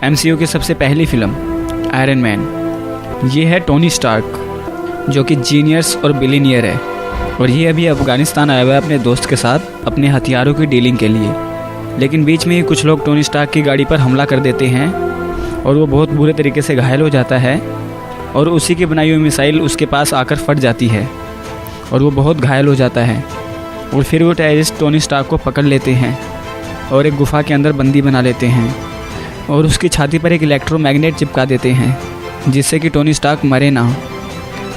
MCU की सबसे पहली फिल्म आयरन मैन। ये है टोनी स्टार्क जो कि जीनियस और बिलियनियर है, और ये अभी अफ़गानिस्तान आया हुआ है अपने दोस्त के साथ अपने हथियारों की डीलिंग के लिए। लेकिन बीच में ही कुछ लोग टोनी स्टार्क की गाड़ी पर हमला कर देते हैं और वो बहुत बुरे तरीके से घायल हो जाता है, और उसी की बनाई हुई मिसाइल उसके पास आकर फट जाती है और वो बहुत घायल हो जाता है। और फिर वो टेररिस्ट टोनी स्टार्क को पकड़ लेते हैं और एक गुफा के अंदर बंदी बना लेते हैं और उसकी छाती पर एक इलेक्ट्रोमैग्नेट चिपका देते हैं जिससे कि टोनी स्टार्क मरे ना।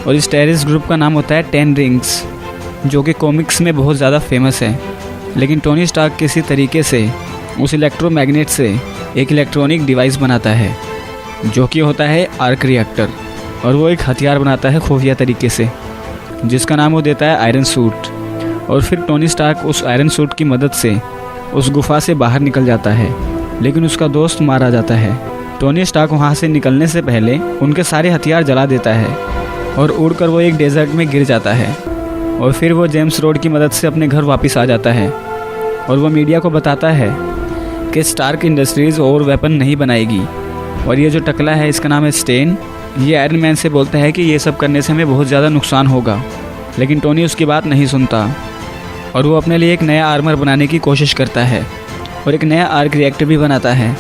और इस टेररिस्ट ग्रुप का नाम होता है 10 रिंग्स, जो कि कॉमिक्स में बहुत ज़्यादा फेमस है। लेकिन टोनी स्टार्क किसी तरीके से उस इलेक्ट्रोमैग्नेट से एक इलेक्ट्रॉनिक डिवाइस बनाता है जो कि होता है आर्क रिएक्टर, और वो एक हथियार बनाता है खुफिया तरीके से जिसका नाम वो देता है आयरन सूट। और फिर टोनी स्टार्क उस आयरन सूट की मदद से उस गुफा से बाहर निकल जाता है, लेकिन उसका दोस्त मारा जाता है। टोनी स्टार्क वहाँ से निकलने से पहले उनके सारे हथियार जला देता है और उड़कर वो एक डेजर्ट में गिर जाता है। और फिर वो जेम्स रोड की मदद से अपने घर वापस आ जाता है और वो मीडिया को बताता है कि स्टार्क इंडस्ट्रीज़ और वेपन नहीं बनाएगी। और ये जो टकला है इसका नाम है स्टेन, ये आयरन मैन से बोलता है कि ये सब करने से हमें बहुत ज़्यादा नुकसान होगा, लेकिन टोनी उसकी बात नहीं सुनता और वो अपने लिए एक नया आर्मर बनाने की कोशिश करता है और एक नया आर्क रिएक्टर भी बनाता है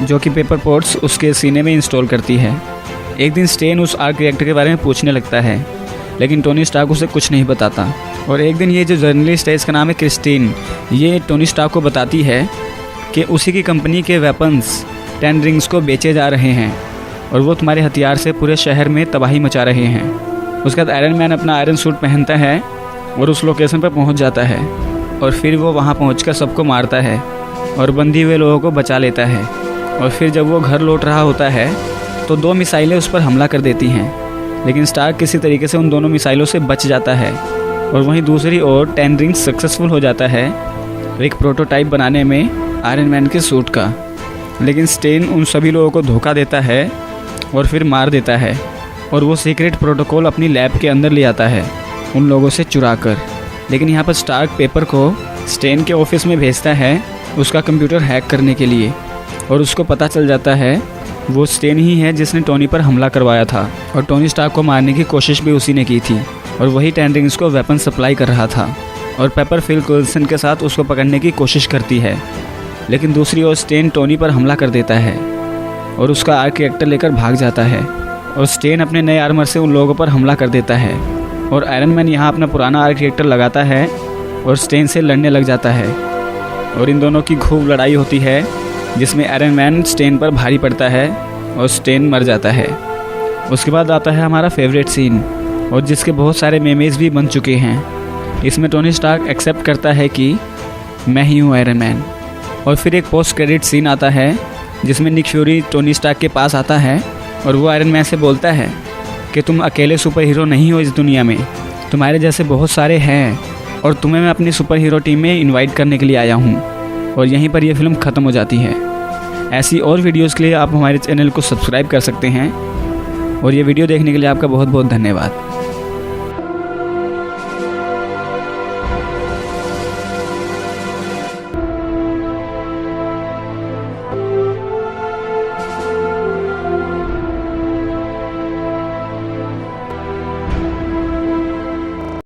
जो कि पेपर पोर्ट्स उसके सीने में इंस्टॉल करती है। एक दिन स्टेन उस आर्क रिएक्टर के बारे में पूछने लगता है, लेकिन टोनी स्टार्क उसे कुछ नहीं बताता। और एक दिन ये जो जर्नलिस्ट है इसका नाम है क्रिस्टीन, ये टोनी स्टार्क को बताती है कि उसी की कंपनी के वेपन्स 10 रिंग्स को बेचे जा रहे हैं और वो तुम्हारे हथियार से पूरे शहर में तबाही मचा रहे हैं। उसके बाद आयरन मैन अपना आयरन सूट पहनता है और उस लोकेशन पर पहुंच जाता है और फिर वो वहां पहुंचकर सबको मारता है और बंधी हुए लोगों को बचा लेता है। और फिर जब वो घर लौट रहा होता है तो 2 मिसाइलें उस पर हमला कर देती हैं, लेकिन स्टार्क किसी तरीके से उन दोनों मिसाइलों से बच जाता है। और वहीं दूसरी ओर 10 रिंग्स सक्सेसफुल हो जाता है एक प्रोटोटाइप बनाने में आयरन मैन के सूट का। लेकिन स्टेन उन सभी लोगों को धोखा देता है और फिर मार देता है और वो सीक्रेट प्रोटोकॉल अपनी लैब के अंदर ले आता है उन लोगों से चुरा कर। लेकिन यहाँ पर स्टार्क पेपर को स्टेन के ऑफिस में भेजता है उसका कंप्यूटर हैक करने के लिए, और उसको पता चल जाता है वो स्टेन ही है जिसने टोनी पर हमला करवाया था और टोनी स्टार्क को मारने की कोशिश भी उसी ने की थी, और वही 10 रिंग्स को वेपन सप्लाई कर रहा था। और पेपर फिल कोल्सन के साथ उसको पकड़ने की कोशिश करती है, लेकिन दूसरी ओर स्टेन टोनी पर हमला कर देता है और उसका आर्क रिएक्टर लेकर भाग जाता है। और स्टेन अपने नए आर्मर से उन लोगों पर हमला कर देता है और आयरन मैन यहाँ अपना पुराना आर्क रिएक्टर लगाता है और स्टेन से लड़ने लग जाता है। और इन दोनों की खूब लड़ाई होती है जिसमें आयरन मैन स्टेन पर भारी पड़ता है और स्टेन मर जाता है। उसके बाद आता है हमारा फेवरेट सीन, और जिसके बहुत सारे मेमेज भी बन चुके हैं। इसमें टोनी स्टार्क एक्सेप्ट करता है कि मैं ही हूँ आयरन मैन। और फिर एक पोस्ट क्रेडिट सीन आता है जिसमें निक फ्यूरी टोनी स्टार्क के पास आता है और वो आयरन मैन से बोलता है कि तुम अकेले सुपर हीरो नहीं हो इस दुनिया में, तुम्हारे जैसे बहुत सारे हैं और तुम्हें मैं अपनी सुपर हीरो टीम में इनवाइट करने के लिए आया हूँ। और यहीं पर यह फिल्म ख़त्म हो जाती है। ऐसी और वीडियोज़ के लिए आप हमारे चैनल को सब्सक्राइब कर सकते हैं, और ये वीडियो देखने के लिए आपका बहुत बहुत धन्यवाद।